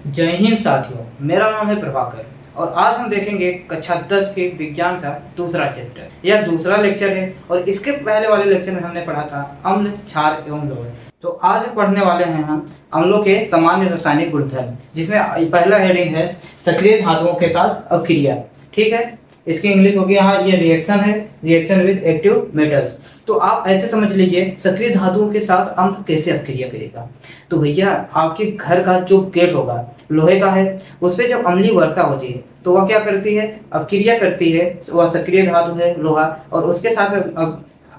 जय हिंद साथियों, मेरा नाम है प्रभाकर और आज हम देखेंगे कक्षा 10 के विज्ञान का दूसरा चैप्टर। यह दूसरा लेक्चर है और इसके पहले वाले लेक्चर में हमने पढ़ा था अम्ल, क्षार एवं लवण। तो आज पढ़ने वाले हैं हम अम्लों के सामान्य रासायनिक गुणधर्म, जिसमें पहला हेडिंग है सक्रिय धातुओं के साथ अभिक्रिया। ठीक है, इसकी इंग्लिश होगी यहाँ, ये रिएक्शन है, रिएक्शन विद एक्टिव मेटल्स। तो आप ऐसे समझ लीजिए सक्रिय धातुओं के साथ अम्ल कैसे अभिक्रिया करेगा। तो भैया आपके घर का जो गेट होगा लोहे का है, उस पर जब अम्लीय वर्षा होती है तो वह क्या करती है, अपक्रिया करती है। वह सक्रिय धातु है लोहा, और उसके साथ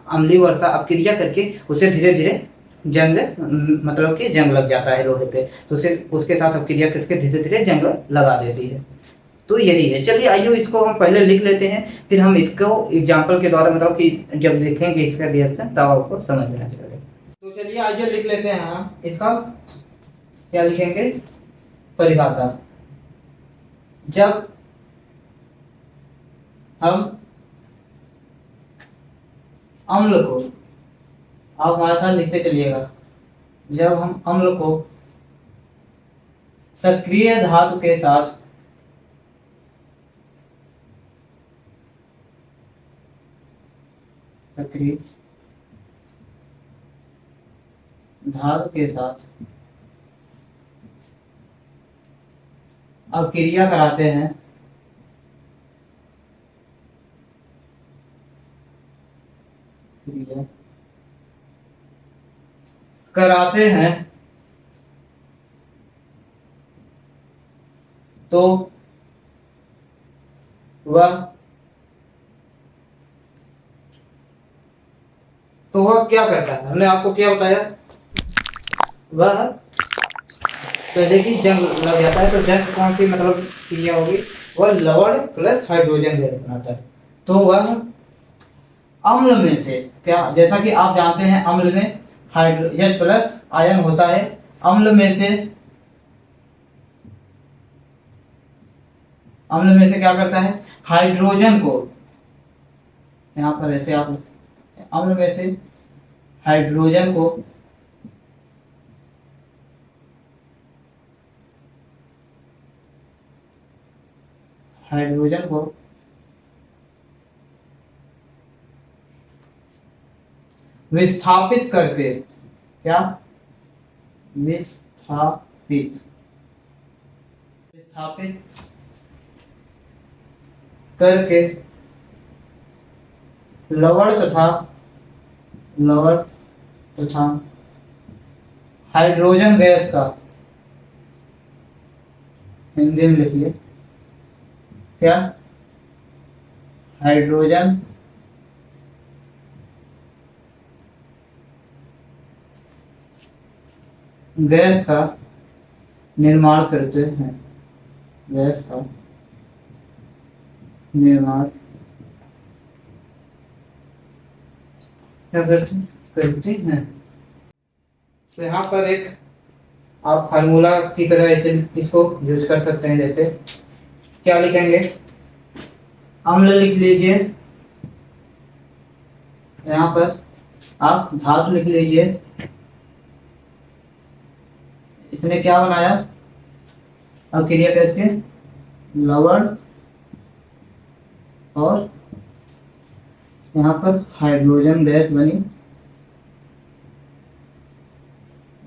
अम्लीय वर्षा अपक्रिया करके उसे धीरे धीरे जंग, मतलब कि जंग लग जाता है लोहे पे, तो उसे उसके साथ अपक्रिया करके धीरे धीरे जंग लगा देती है। तो यही है। चलिए आइए इसको हम पहले लिख लेते हैं, फिर हम इसको एग्जाम्पल के द्वारा, मतलब कि जब लिखेंगे इसका रिएक्शन तब आपको समझ में आ जाएगा। तो चलिए आइए लिख लेते हैं हम इसका, क्या लिखेंगे, परिभाषा। जब हम अम्ल को, आप हमारे साथ लिखते चलिएगा, जब हम अम्ल को सक्रिय धातु के साथ सक्रिय धातु के साथ अपक्रिया कराते हैं, तो वह क्या करता है, हमने आपको क्या बताया, वह पहले की जंग लग जाता है। तो जंग कौन सी मतलब क्रिया होगी, वह लवण प्लस हाइड्रोजन गैस बनाता है। तो वह अम्ल में से क्या, जैसा कि आप जानते हैं अम्ल में हाइड्रोजन प्लस आयन होता है। अम्ल में से क्या करता है, हाइड्रोजन को, यहाँ पर ऐसे आप, अम्ल में से हाइड्रोजन को विस्थापित करके, क्या, विस्थापित करके लवण तथा हाइड्रोजन गैस का, हिंदी में लिखिए, क्या, हाइड्रोजन गैस का निर्माण करते हैं, गैस का निर्माण क्या करते हैं। तो यहाँ पर एक आप फार्मूला की तरह ऐसे इसको यूज कर सकते हैं। जैसे क्या लिखेंगे, अम्ल लिख लीजिए, यहाँ पर आप धातु लिख लीजिए। इसने क्या बनाया, अपक्रिया करके लवण और यहाँ पर हाइड्रोजन गैस बनी,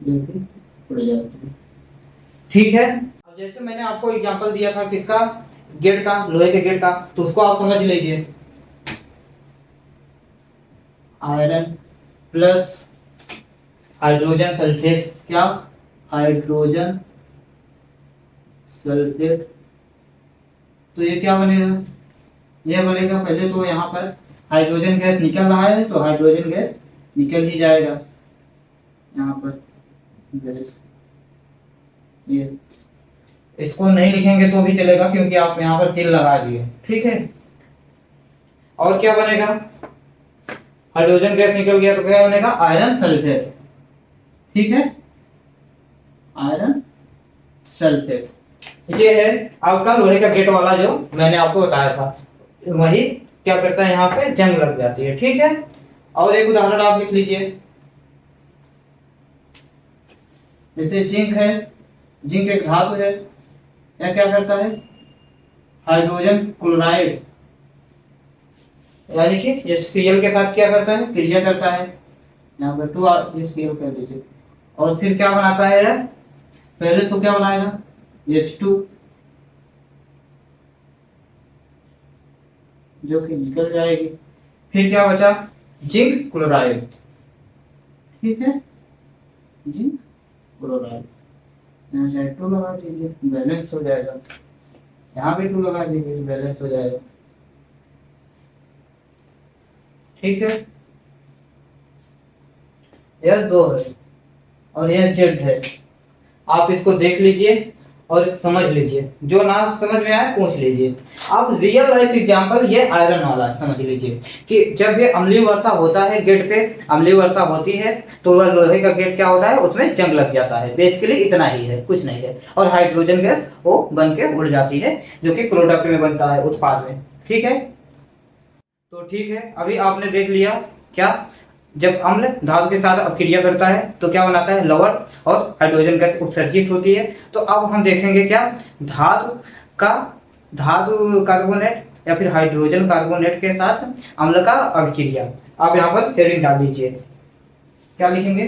उड़ जाती है। ठीक है, अब जैसे मैंने आपको एग्जांपल दिया था किसका, गेट का, लोहे के गेट का, तो उसको आप समझ लीजिए। आयरन प्लस हाइड्रोजन सल्फेट, क्या, हाइड्रोजन सल्फेट। तो ये क्या बनेगा, यह बनेगा, पहले तो यहाँ पर हाइड्रोजन गैस निकल रहा है तो हाइड्रोजन गैस निकल ही जाएगा, यहाँ पर गैस। ये इसको नहीं लिखेंगे तो भी चलेगा क्योंकि आप यहाँ पर तिल लगा दिए। ठीक है, और क्या बनेगा, हाइड्रोजन गैस निकल गया तो क्या बनेगा, आयरन सल्फेट। ठीक है, आयरन सल्फेट। ये है आपका लोहे का गेट वाला जो मैंने आपको बताया था, वही क्या करता है, यहाँ पे जंग लग जाती है। ठीक है, और एक उदाहरण आप लिख लीजिए, जैसे जिंक है, जिंक एक धातु है, यह क्या करता है, हाइड्रोजन क्लोराइड, यानी कि ये Cl के साथ क्या करता है, क्रिया करता है। यहाँ पे 2 ये Cl कर दीजिए, और फिर क्या बनाता है यह, पहले तो क्या बनाएगा, H2, जो कि निकल जाएगी। फिर क्या बचा, जिंक क्लोराइड, ठीक है, जिंक क्लोराइड, यहाँ से 2 लगा दीजिए, बैलेंस हो जाएगा। यहाँ भी 2 लगा दीजिए, बैलेंस हो जाएगा, ठीक है। यह 2 है और यह जेड है। आप इसको देख लीजिए और समझ लीजिए, जो ना समझ में आए पूछ लीजिए। अब रियल लाइफ एग्जांपल ये आयरन वाला है, समझ लीजिए कि जब ये अम्लीय वर्षा होता है, गेट पे अम्लीय वर्षा होती है तो वह लोहे का गेट क्या होता है, उसमें जंग लग जाता है। बेसिकली इतना ही है, कुछ नहीं है। और हाइड्रोजन गैस वो बन के उड़ जाती है, जो कि प्रोडक्ट में बनता है, उत्पाद में, ठीक है। तो ठीक है, अभी आपने देख लिया क्या, जब अम्ल धातु के साथ अपक्रिया करता है तो क्या बनाता है, लवण और हाइड्रोजन गैस उत्सर्जित होती है। तो अब हम देखेंगे क्या, धातु का, धातु कार्बोनेट या फिर हाइड्रोजन कार्बोनेट के साथ अम्ल का अपक्रिया। आप यहाँ पर हेडिंग डाल दीजिए, क्या लिखेंगे,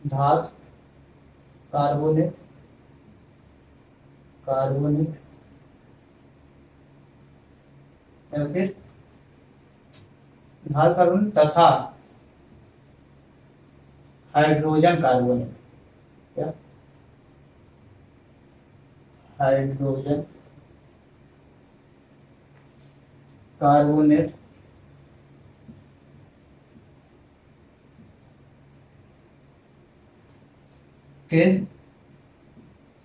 धातु कार्बोनेट, कार्बोनेट या फिर धातु कार्बोनेट तथा हाइड्रोजन कार्बोनेट, क्या, हाइड्रोजन कार्बोनेट के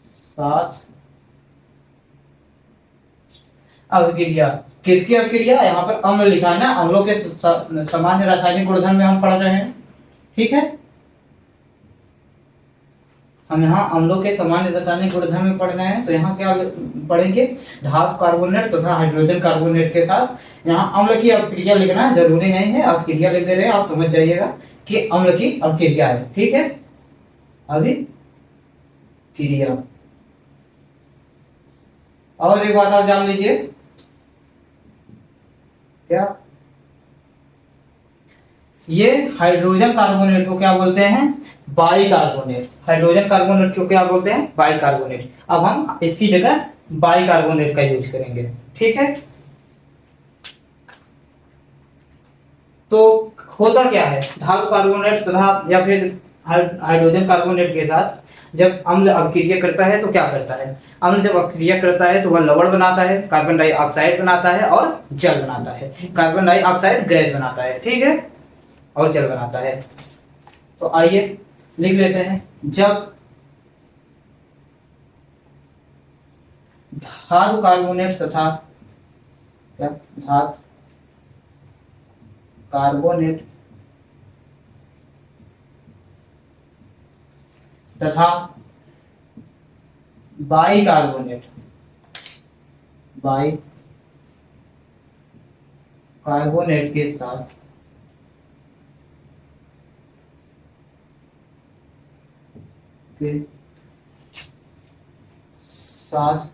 साथ अभिक्रिया। किसकी अभिक्रिया, यहाँ पर अम्ल लिखा है ना, अम्लों के सामान्य रासायनिक गुणधर्म में हम पढ़ रहे हैं, ठीक है। हम यहाँ अम्लों के सामान्य रासायनिक गुणधर्म में पढ़ रहे हैं, तो यहाँ क्या पढ़ेंगे, धातु कार्बोनेट तथा हाइड्रोजन कार्बोनेट के साथ। यहाँ अम्ल की अभिक्रिया लिखना जरूरी नहीं है, आप क्रिया लिख दे रहे हैं, आप समझ जाइएगा कि अम्ल की अभिक्रिया है, ठीक है, अभिक्रिया। और एक बात आप जान लीजिए, क्या, ये हाइड्रोजन कार्बोनेट को क्या बोलते हैं, बाइकार्बोनेट। हाइड्रोजन कार्बोनेट को क्या बोलते हैं, बाइकार्बोनेट। अब हम इसकी जगह बाइकार्बोनेट का यूज करेंगे, ठीक है। तो होता क्या है, धातु कार्बोनेट तथा या फिर हाइड्रोजन कार्बोनेट के साथ जब अम्ल अपक्रिया करता है तो क्या करता है, अम्ल जब अपक्रिया करता है तो वह लवण बनाता है, कार्बन डाइऑक्साइड बनाता है और जल बनाता है। कार्बन डाइऑक्साइड गैस बनाता है, ठीक है, और जल बनाता है। तो आइए लिख लेते हैं, जब धातु कार्बोनेट तथा धातु कार्बोनेट तथा बाइकार्बोनेट, बाइकार्बोनेट के साथ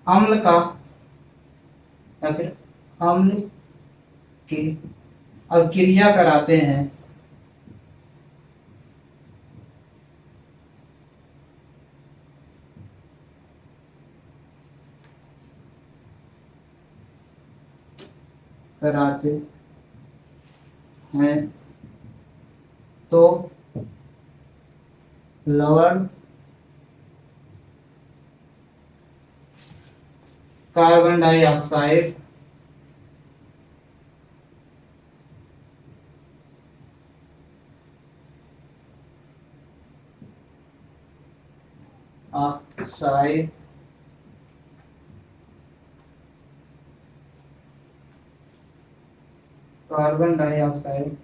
अम्ल का या फिर अम्ल की अभिक्रिया कराते हैं, तो लवण, carbon dioxide, oxide carbon dioxide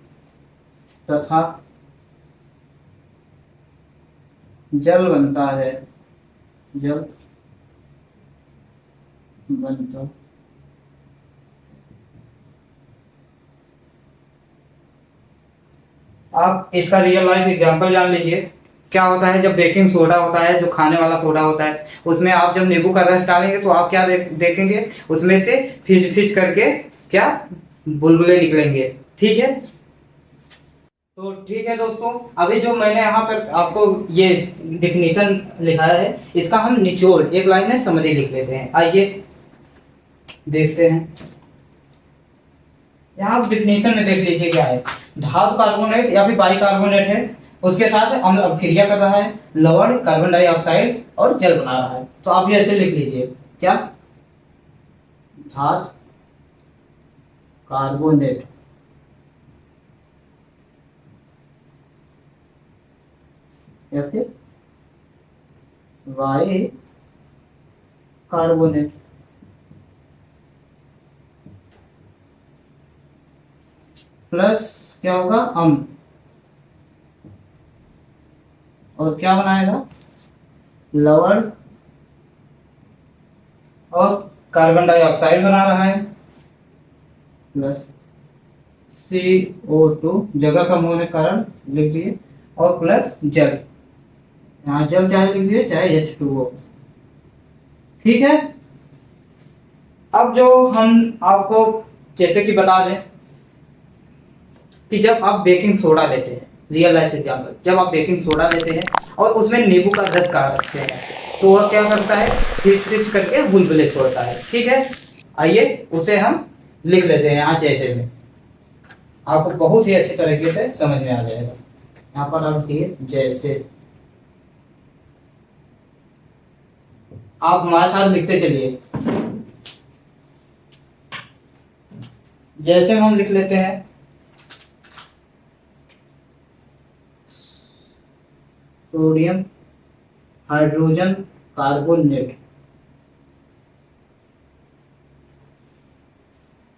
तथा जल बनता है, जल बनता आप इसका रियल लाइफ एग्जांपल जान लीजिए। क्या होता है जब बेकिंग सोडा होता है, जो खाने वाला सोडा होता है, उसमें आप जब नींबू का रस डालेंगे तो आप क्या देखेंगे, उसमें से फिज फिज करके क्या बुलबुले निकलेंगे। ठीक है, तो ठीक है दोस्तों, अभी जो मैंने यहाँ पर आपको ये डिफिनीशन लिखाया है, इसका हम निचोड़ एक लाइन में समरी लिख लेते हैं। आइए देखते हैं। यहाँ डिफिनीशन में देख लीजिए क्या है। धातु कार्बोनेट या फिर बाइकार्बोनेट है, उसके साथ अम्ल अभिक्रिया कर रहा है, लवण, कार्बन डाइऑक्साइड और जल बना रहा है। तो आप ये ऐसे लिख लीजिए, क्या, धातु कार्बोनेट या फिर वाई कार्बोनेट प्लस क्या होगा, अम्ल, और क्या बनाएगा, लवण और कार्बन डाइऑक्साइड बना रहा है, प्लस CO2, जगह कम होने के कारण लिख दिए, और प्लस जल, यहाँ जल चाहे लिख दिए चाहे H2O। ठीक है, अब जो हम आपको जैसे कि बता दें कि जब आप बेकिंग सोडा लेते हैं, रियल लाइफ एग्जाम्पल, जब आप बेकिंग सोडा लेते हैं और उसमें नींबू का रस डालते हैं, तो वह क्या करता है, फिज करके बुलबुले छोड़ता है। ठीक है, आइए उसे हम लिख लेते हैं यहाँ जैसे में, आपको बहुत ही अच्छी तरीके से समझ में आ जाएगा। यहाँ पर आप लिखिए जैसे, आप हमारे साथ लिखते चलिए। जैसे हम लिख लेते हैं, सोडियम हाइड्रोजन कार्बोनेट,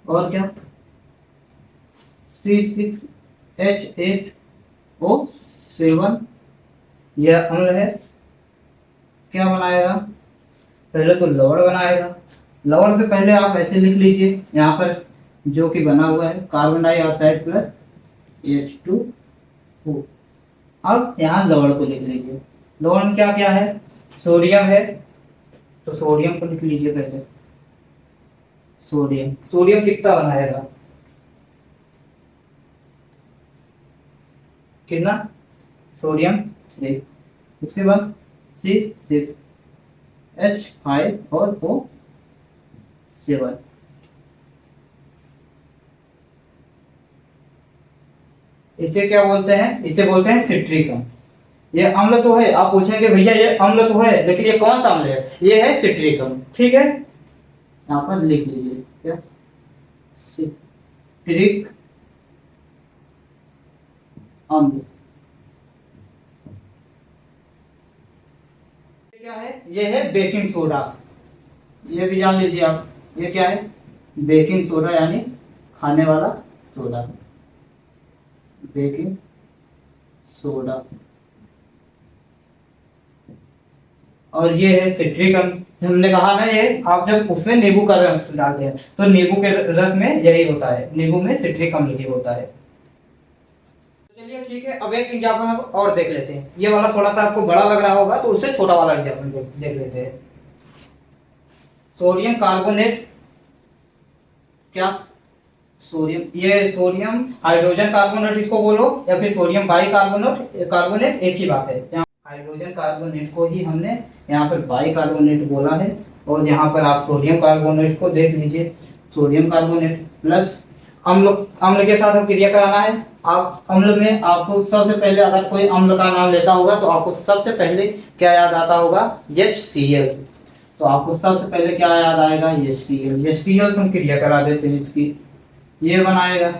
और क्या, C6H8O7, यह अम्ल है। क्या बनाएगा, पहले तो लवण बनाएगा। लवण से पहले आप ऐसे लिख लीजिए यहाँ पर जो कि बना हुआ है, कार्बन डाइऑक्साइड प्लस H2O। अब यहाँ लवण को लिख लीजिए। लवण क्या क्या है, सोडियम है, तो सोडियम को लिख लीजिए पहले। सोडियम, सोडियम कितना बनाएगा, कितना, सोडियम 3, उसके बाद C6H5 और O7। इसे क्या बोलते हैं, इसे बोलते हैं सिट्रिक अम्ल। ये अम्ल तो है, आप पूछेंगे भैया ये अम्ल तो है, लेकिन ये कौन सा अम्ल है, ये है सिट्रिक अम्ल। ठीक है, यहाँ पर लिख लीजिए क्या, सिट्रिक अम्ल। क्या है, ये है बेकिंग सोडा, ये भी जान लीजिए आप, ये क्या है, बेकिंग सोडा यानी खाने वाला सोडा, बेकिंग सोडा। और ये है सिट्रिक अम्ल। हमने कहा ना, ये आप जब उसमें नींबू का रस डालते हैं तो नींबू के रस में यही होता है, नींबू में सिट्रिक अम्ल ही होता है। चलिए ठीक है, अब एक एग्जाम्पल हम और देख लेते हैं। ये वाला थोड़ा सा आपको बड़ा लग रहा होगा, तो उससे छोटा वाला एग्जाम्पल देख लेते हैं। सोडियम कार्बोनेट, क्या, सोडियम, ये सोडियम हाइड्रोजन कार्बोनेट इसको बोलो, या फिर सोडियम बाई कार्बोनेट, कार्बोनेट एक ही बात है। यहाँ हाइड्रोजन कार्बोनेट को ही हमने यहाँ पर बाई कार्बोनेट बोला है, और यहाँ पर आप सोडियम कार्बोनेट को देख लीजिए, सोडियम कार्बोनेट प्लस अम्ल, अम्ल के साथ हम क्रिया कराना है। आप अम्ल में आपको सबसे पहले, अगर कोई अम्ल का नाम लेता होगा तो आपको सबसे पहले क्या याद आता होगा, HCl। तो आपको सबसे पहले क्या याद आएगा, HCl। HCl हम क्रिया करा देते हैं इसकी, ये बनाएगा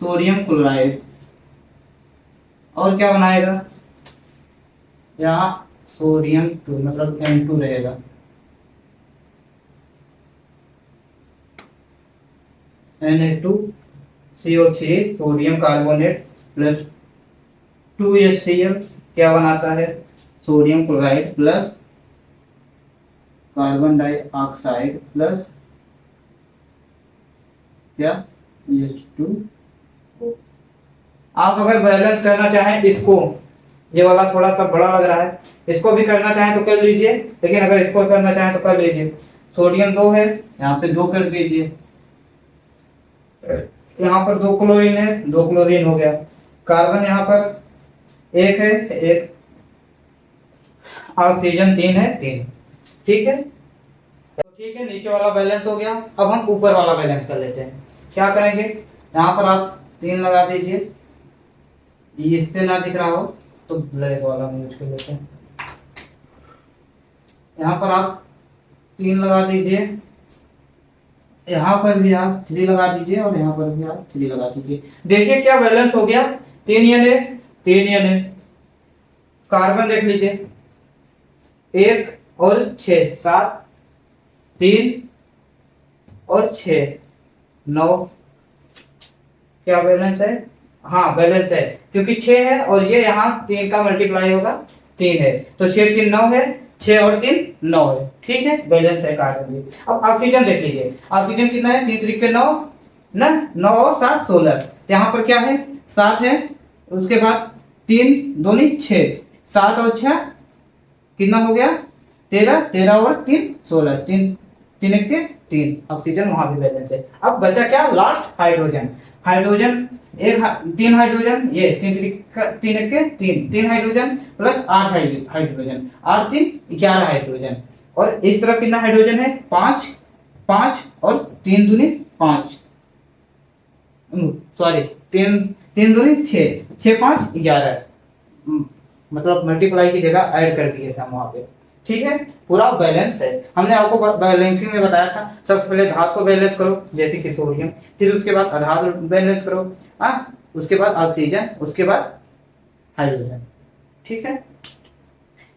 सोडियम क्लोराइड, और क्या बनाएगा, यहाँ सोडियम 2 मतलब N2 रहेगा, Na2CO3 sodium carbonate plus 2HCl क्या बनाता है, sodium chloride plus carbon dioxide plus क्या, H2O। आप अगर बैलेंस करना चाहें इसको, ये वाला थोड़ा सा बड़ा लग रहा है, इसको भी करना चाहें तो कर लीजिए, लेकिन अगर इसको करना चाहें तो कर लीजिए। सोडियम 2 है, यहाँ पे 2 कर दीजिए। यहाँ पर 2 क्लोरीन है, 2 क्लोरीन हो गया। कार्बन यहाँ पर 1 है, 1। ऑक्सीजन 3 है, 3। ठीक है, तो ठीक है, नीचे वाला बैलेंस हो गया। अब हम ऊपर वाला बैलेंस कर लेते हैं। क्या करेंगे, यहाँ पर आप 3 लगा दीजिए। ये इससे ना दिख रहा हो तो ब्लैक वाला हम यूज कर लेते हैं। यहाँ पर आप 3 लगा दीजिए, यहाँ पर भी आप 3 लगा दीजिए, और यहाँ पर भी आप 3 लगा दीजिए। देखिए क्या बैलेंस हो गया, 3 N, 3 N। कार्बन देख लीजिए, 1 और 6, 7, 3 और 6, 9। क्या बैलेंस है, हाँ बैलेंस है, क्योंकि 6 है और ये यहाँ 3 का मल्टीप्लाई होगा, 3 है, तो 6 3 9 है, 6 और 3 9 है। ठीक है, बैलेंस है कार्बन भी। अब ऑक्सीजन देख लीजिए, ऑक्सीजन कितना है, 3 3 के 9 ना, 9 और 7 16। यहाँ पर क्या है, 7 है, उसके बाद 3 दूनी 6, 7 और 6 कितना हो गया, 13, 13 और 3 16, 3 3 1 के 3। ऑक्सीजन वहां भी बैलेंस है। अब बचा क्या, लास्ट हाइड्रोजन। हाइड्रोजन एक 3 हाइड्रोजन, ये 3 3 1 के 3, 3 हाइड्रोजन प्लस 8 हाइड्रोजन, 8 3 11 हाइड्रोजन। और इस तरफ कितना हाइड्रोजन है, 5 5 और 3 दूनी 5, सॉरी 3 3 दूनी 6, 6 5 11, मतलब मल्टीप्लाई की जगह ऐड कर दिए थे हम वहां पे। ठीक है, पूरा बैलेंस है। हमने आपको बैलेंसिंग में बताया था, सबसे पहले धातु को बैलेंस करो जैसे कि सोडियम, फिर उसके बाद आधार बैलेंस करो, उसके बाद ऑक्सीजन, उसके बाद हाइड्रोजन। ठीक है,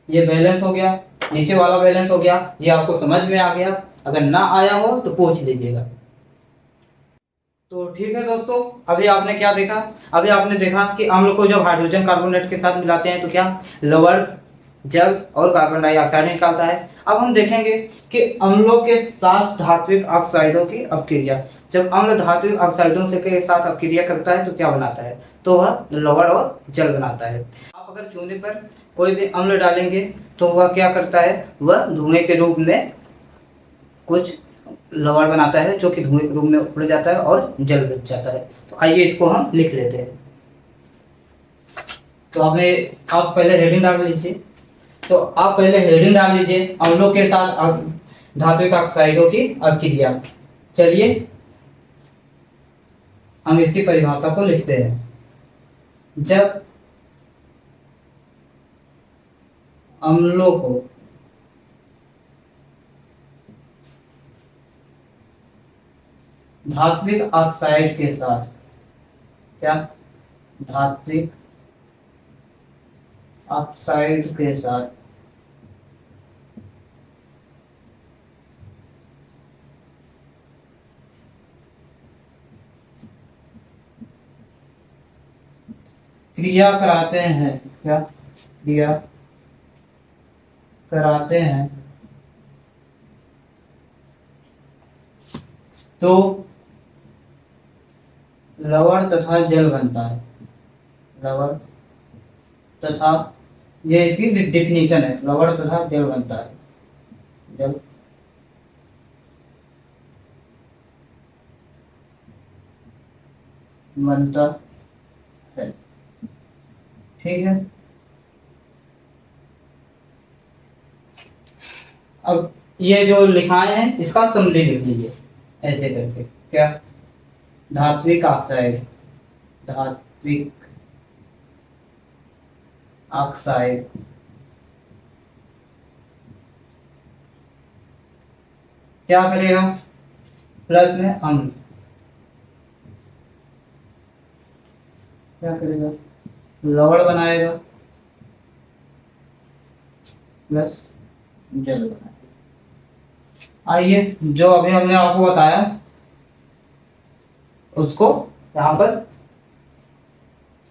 ये बैलेंस हो गया, नीचे वाला बैलेंस हो गया। ये आपको समझ में आ गया, अगर ना आया हो तो पूछ लीजिएगा। तो ठीक है दोस्तों, अभी आपने क्या देखा, अभी आपने देखा कि अम्ल को जब हाइड्रोजन कार्बोनेट के साथ मिलाते हैं तो क्या लवण, जल और कार्बन डाइऑक्साइड निकालता है। अब हम देखेंगे कि अम्लों के साथ धात्विक ऑक्साइडों की अपक्रिया। जब अम्ल धात्विक ऑक्साइडों के साथ अपक्रिया करता है तो क्या बनाता है, तो वह लवण और जल बनाता है। आप अगर चूने पर कोई भी अम्ल डालेंगे तो वह क्या करता है, वह धुएं के रूप में कुछ लवण बनाता है, जो कि धुएं के रूप में उड़ जाता है और जल बच जाता है। तो आइए इसको हम लिख लेते हैं। तो आप पहले हेडिंग डाल लीजिए। तो आप पहले हेडिंग डाल लीजिए, अम्लों के साथ धात्विक ऑक्साइडों की अपक्रिया। चलिए हम इसकी परिभाषा को लिखते हैं। जब अम्लों को धात्विक ऑक्साइड के साथ, क्या धात्विक ऑक्साइड के साथ क्रिया कराते हैं, क्या क्रिया कराते हैं, तो लवण तथा जल बनता है। लवण तथा, ये इसकी डिफिनीशन है, लवण तथा जल बनता है, जल बनता है। ठीक है, अब ये जो लिखाए हैं इसका समरी लिख लीजिए ऐसे करके। क्या, धात्विक ऑक्साइड, धात्विक ऑक्साइड क्या करेगा, प्लस में अम्ल क्या करेगा, लवण बनाएगा प्लस जल बनाएगा। आइए जो अभी हमने आपको बताया उसको यहाँ पर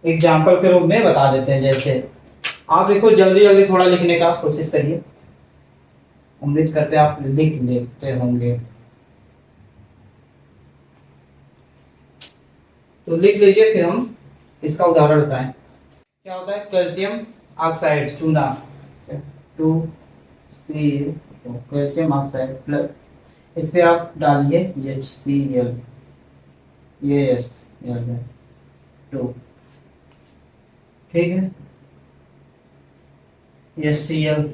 एग्जाम्पल के रूप में बता देते हैं। जैसे आप इसको जल्दी जल्दी थोड़ा लिखने का कोशिश करिए, उम्मीद करते हैं आप लिख लेते होंगे। तो लिख लीजिए, फिर हम इसका उदाहरण बताएं। क्या होता है? कैल्शियम ऑक्साइड चूना, 2 कैल्शियम ऑक्साइड प्लस इस पे आप डालिए HCl, ये HCl है 2, ठीक है, HCl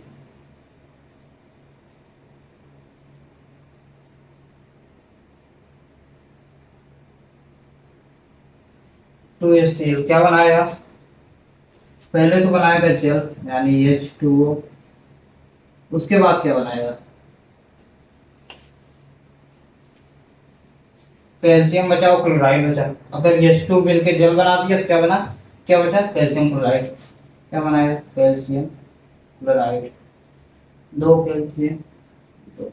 टू HCl क्या बनाएगा? पहले तो बनाएगा जल यानी H2O, उसके बाद क्या बनाएगा? कैल्शियम बचा और क्लोराइड बचा। अगर H2 मिलके जल बना दिया तो क्या बना? क्या बचा? Calcium chloride. क्या बनाएगा? कैल्शियम क्लोराइड, 2 कैल्शियम, दो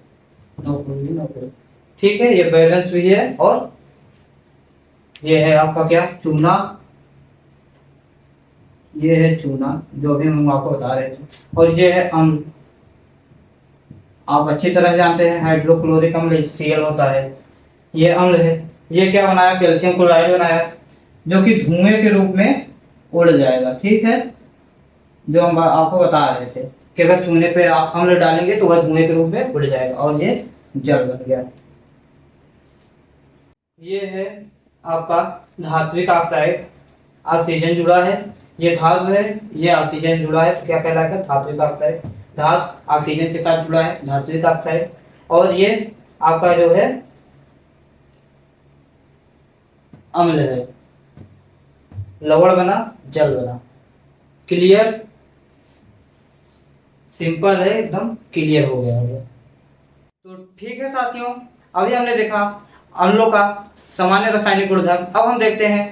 दो क्लोरीन, दो क्लोरीन। ठीक है, ये बैलेंस हुई है। और ये है आपका क्या? चूना। ये है चूना जो भी हम आपको बता रहे थे। और ये है अम्ल, आप अच्छी तरह जानते हैं हाइड्रोक्लोरिक अम्ल HCl होता है, ये अम्ल है। ये क्या बनाया? कैल्शियम क्लोराइड बनाया, जो कि धुएं के रूप में उड़ जाएगा, ठीक है, जो हम आपको बता रहे थे कि अगर चूने पे आप अम्ल डालेंगे तो वह धुएं के रूप में उड़ जाएगा और ये जल बन गया। ये है आपका धात्विक ऑक्साइड, ऑक्सीजन जुड़ा है, ये धातु है, ये ऑक्सीजन जुड़ा है, तो क्या कहलाएगा? धात्विक ऑक्साइड। धातु ऑक्सीजन के साथ जुड़ा है, धात्विक ऑक्साइड। और ये आपका जो है अम्ल है, लवण बना, जल बना। क्लियर? सिंपल है, एकदम क्लियर हो गया है। तो ठीक है साथियों, अभी हमने देखा अम्लों का सामान्य रासायनिक गुणधर्म। अब हम देखते हैं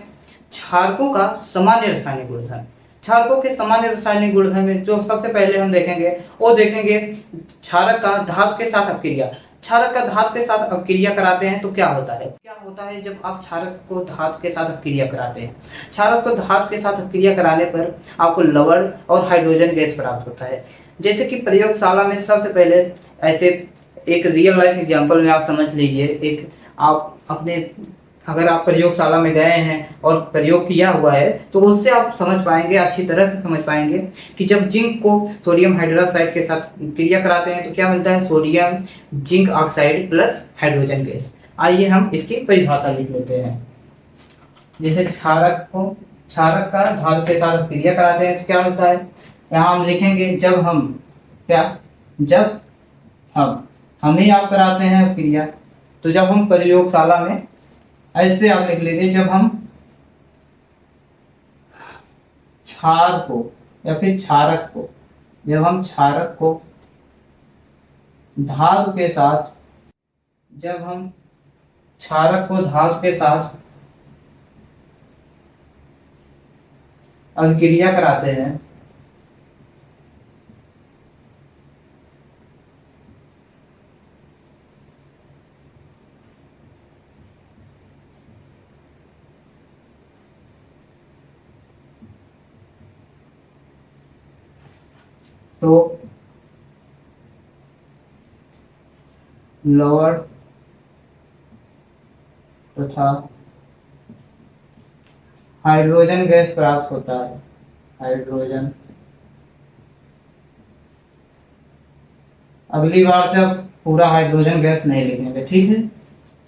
क्षारकों का सामान्य रासायनिक गुणधर्म। क्षारकों के सामान्य रासायनिक गुणधर्म में जो सबसे पहले हम देखेंगे वो देखेंगे क्षारक का धातु के साथ अपक्रिया। क्षारक का धातु के साथ अपक्रिया कराते हैं तो क्या होता है? क्या होता है जब आप क्षारक को धातु के साथ अपक्रिया कराते हैं? क्षारक को धातु के साथ अपक्रिया कराने पर आपको लवण और हाइड्रोजन गैस प्राप्त होता है। जैसे कि प्रयोगशाला में सबसे पहले ऐसे एक रियल लाइफ एग्जांपल में आप समझ लीजिए। एक आप अपने अगर आप प्रयोगशाला में गए हैं और प्रयोग किया हुआ है तो उससे आप समझ पाएंगे, अच्छी तरह से समझ पाएंगे कि जब जिंक को सोडियम हाइड्रोक्साइड के साथ क्रिया कराते हैं तो क्या मिलता है? Sodium zinc oxide plus hydrogen gas. आइए हम इसकी परिभाषा लिख लेते हैं। जैसे क्षारक का धातु के साथ क्रिया कराते हैं तो क्या होता है? यहाँ हम लिखेंगे जब हम हम ही आप कराते हैं क्रिया। तो जब हम प्रयोगशाला में, ऐसे आप लिख लीजिए, जब हम क्षारक को धातु के साथ अभिक्रिया कराते हैं तो लवण तथा हाइड्रोजन गैस प्राप्त होता है। हाइड्रोजन, अगली बार से आप पूरा हाइड्रोजन गैस नहीं लिखेंगे, ठीक है,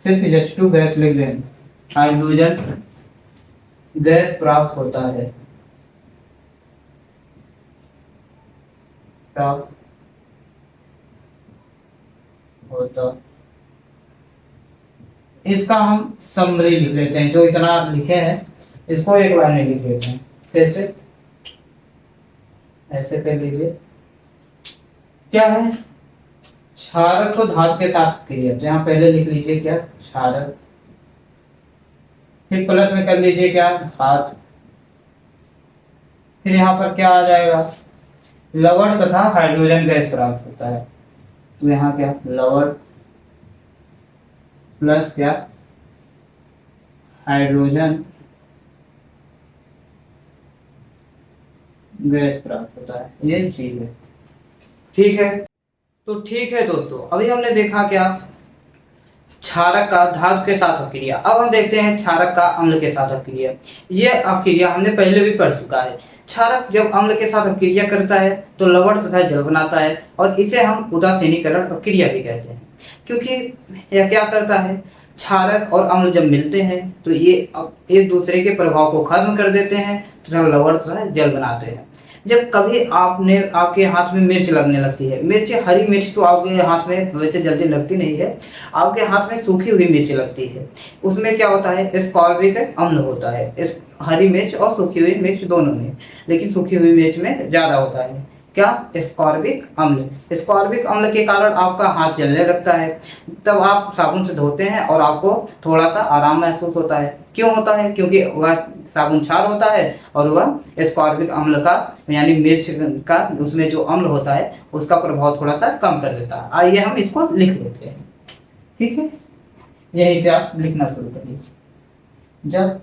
सिर्फ H2 गैस लिख देंगे। हाइड्रोजन गैस प्राप्त होता है, प्राप्त होता। इसका हम समरी लिख लेते हैं, जो इतना लिखे हैं इसको एक बार में लिख लेते हैं। कैसे? ऐसे कर लीजिए। क्या है? क्षारक को धातु के साथ क्रिया, तो यहाँ पहले लिख लीजिए क्या? क्षारक, फिर प्लस में कर लीजिए क्या? धातु, फिर यहाँ पर क्या आ जाएगा? लवण तथा हाइड्रोजन गैस प्राप्त होता है। तो यहाँ क्या? लवण प्लस क्या? हाइड्रोजन गैस प्राप्त होता है, ये चीज है, ठीक है। तो ठीक है दोस्तों, अभी हमने देखा क्या? क्षारक का धातु के साथ अपक्रिया। अब हम देखते हैं क्षारक का अम्ल के साथ अपक्रिया। ये अपक्रिया हमने पहले भी पढ़ चुका है। क्षारक जब अम्ल के साथ अपक्रिया करता है तो लवण तथा जल बनाता है और इसे हम उदासीनीकरण अपक्रिया भी कहते हैं, क्योंकि यह क्या करता है, क्षारक और अम्ल जब मिलते हैं तो ये एक दूसरे के प्रभाव को खत्म कर देते हैं तथा लवण तथा जल बनाते हैं। जब कभी आपके हाथ में मिर्च लगने लगती है, मिर्च, हरी मिर्च तो आपके हाथ में वैसे जल्दी लगती नहीं है, आपके हाथ में सूखी हुई मिर्च लगती है, उसमें क्या होता है, एस्कॉर्बिक अम्ल होता है। इस हरी मिर्च और सूखी हुई मिर्च दोनों में, लेकिन सूखी हुई मिर्च में ज्यादा होता है क्या, एस्कॉर्बिक अम्ल। एस्कॉर्बिक अम्ल के कारण आपका हाथ जलने लगता है, तब आप साबुन से धोते हैं और आपको थोड़ा सा आराम महसूस होता है। क्यों होता है, क्योंकि वह साबुन क्षार होता है और वह एस्कॉर्बिक अम्ल का यानी मिर्च का उसमें जो अम्ल होता है उसका प्रभाव थोड़ा सा कम कर देता है। आइए हम इसको लिख लेते हैं, ठीक है, यहीं से आप लिखना शुरू करिए। जब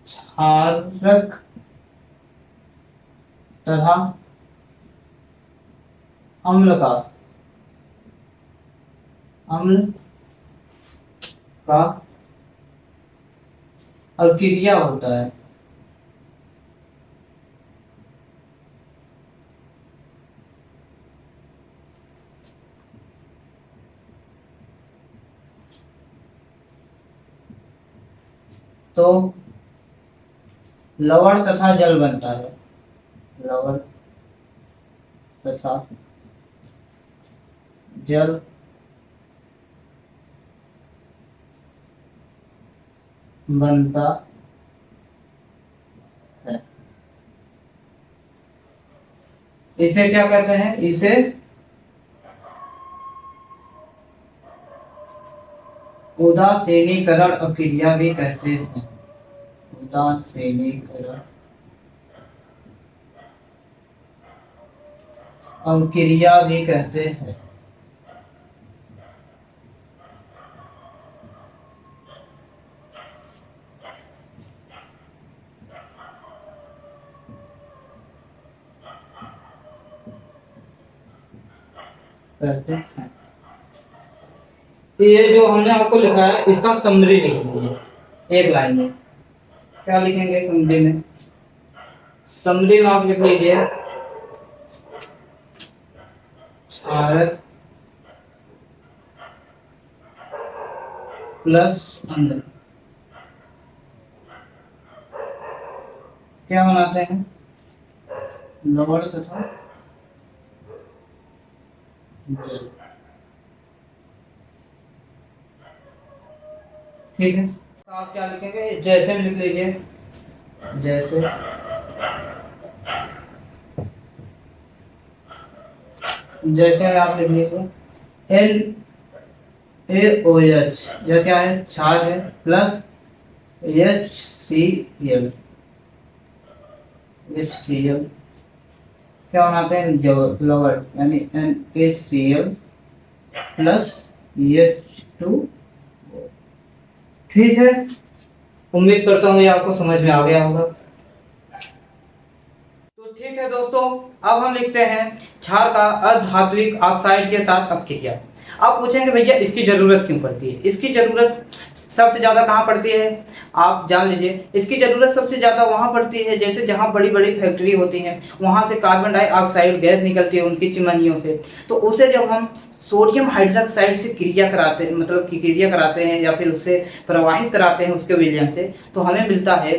क्षारक तथा अम्ल का अपक्रिया होता है तो लवण तथा जल बनता है, लवण तथा जल बनता है। इसे क्या कहते हैं, इसे उदासीनीकरण अपक्रिया भी कहते हैं, उदासीनीकरण अपक्रिया भी कहते हैं। करते हैं। ये जो हमने आपको लिखा है इसका समरी लिख लीजिए एक लाइन में। क्या लिखेंगे समरी में, समरी में आप लिख लीजिए क्षारक प्लस अम्ल क्या बनाते हैं, लवण तथा जल। ठीक है, तो आप क्या लिखेंगे, जैसे लिख लीजिए, जैसे जैसे आप लिख लीजिए LaOH, यह क्या है, क्षार है, प्लस HCl, क्या बनाते हैं, लवण यानी NaCl प्लस H2। ठीक है, उम्मीद करता हूँ ये आपको समझ में आ गया होगा। तो ठीक है दोस्तों, अब हम लिखते हैं क्षार का अर्धधात्विक ऑक्साइड के साथ अपक्रिया। आप पूछेंगे भैया इसकी जरूरत क्यों पड़ती है, इसकी जरूरत सबसे ज्यादा कहाँ पड़ती है, आप जान लीजिए। इसकी जरूरत सबसे ज्यादा वहां पड़ती है जैसे जहां बड़ी बड़ी फैक्ट्री होती हैं, वहां से कार्बन डाइऑक्साइड गैस निकलती है उनकी चिमनियों से, तो उसे जब हम सोडियम हाइड्रोक्साइड से क्रिया कराते हैं, मतलब कि क्रिया कराते हैं या फिर उससे प्रवाहित कराते हैं उसके विलयन से, तो हमें मिलता है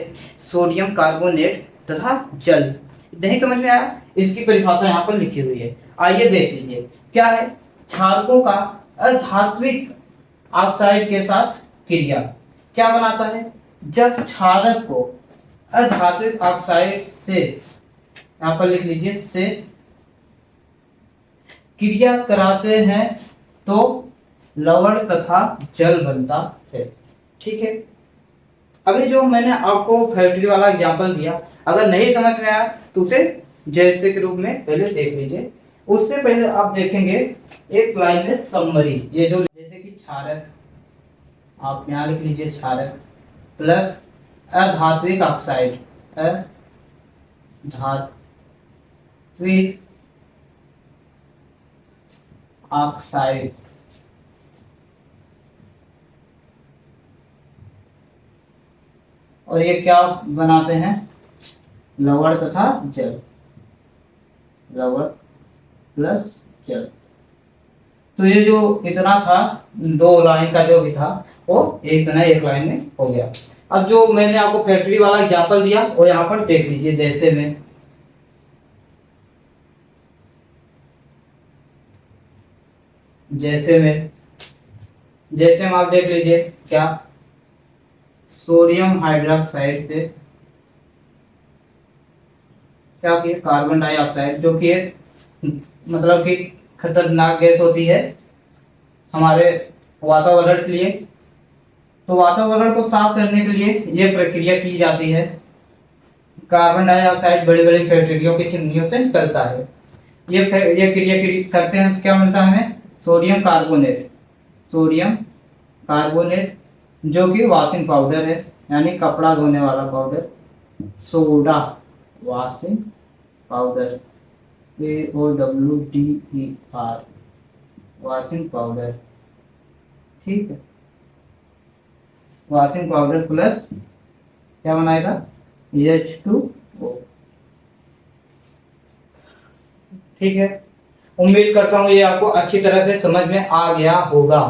सोडियम कार्बोनेट तथा जल। नहीं समझ में आया, इसकी परिभाषा यहाँ पर लिखी हुई है, आइए देख लीजिए क्या है। क्षारकों का अधात्विक ऑक्साइड के साथ क्रिया क्या बनाता है, जब क्षारक को अधात्विक ऑक्साइड से, यहाँ पर लिख लीजिए, से क्रिया कराते हैं तो लवण तथा जल बनता है। ठीक है, अभी जो मैंने आपको फैक्ट्री वाला एग्जांपल दिया, अगर नहीं समझ में आया तो उसे जैसे के रूप में पहले देख लीजिए। उससे पहले आप देखेंगे एक लाइन में समरी, ये जो जैसे कि क्षारक, आप यहाँ लिख लीजिए क्षारक प्लस अधात्विक ऑक्साइड, अधात्विक ऑक्साइड। और ये क्या बनाते हैं? लवण तथा जल, लवण प्लस जल। तो ये जो इतना था, दो लाइन का जो भी था वो एक लाइन में हो गया। अब जो मैंने आपको फैक्ट्री वाला एग्जांपल दिया वो यहाँ पर देख लीजिए। जैसे में आप देख लीजिए क्या, सोडियम हाइड्रोक्साइड से क्या किया, कार्बन डाइऑक्साइड, जो कि एक मतलब कि खतरनाक गैस होती है हमारे वातावरण के लिए। तो वातावरण को साफ करने के लिए ये प्रक्रिया की जाती है। कार्बन डाइऑक्साइड बड़ी बड़ी फैक्ट्रियों की चिमनियों से निकलता है। ये क्रिया करते हैं तो क्या मिलता है हमें? सोडियम कार्बोनेट, सोडियम कार्बोनेट, जो कि वॉशिंग पाउडर है, यानी कपड़ा धोने वाला powder, soda washing powder, AOWDER, washing powder. ठीक है, वॉशिंग पाउडर प्लस क्या बनाएगा? H2O। ठीक है, उम्मीद करता हूँ ये आपको अच्छी तरह से समझ में आ गया होगा।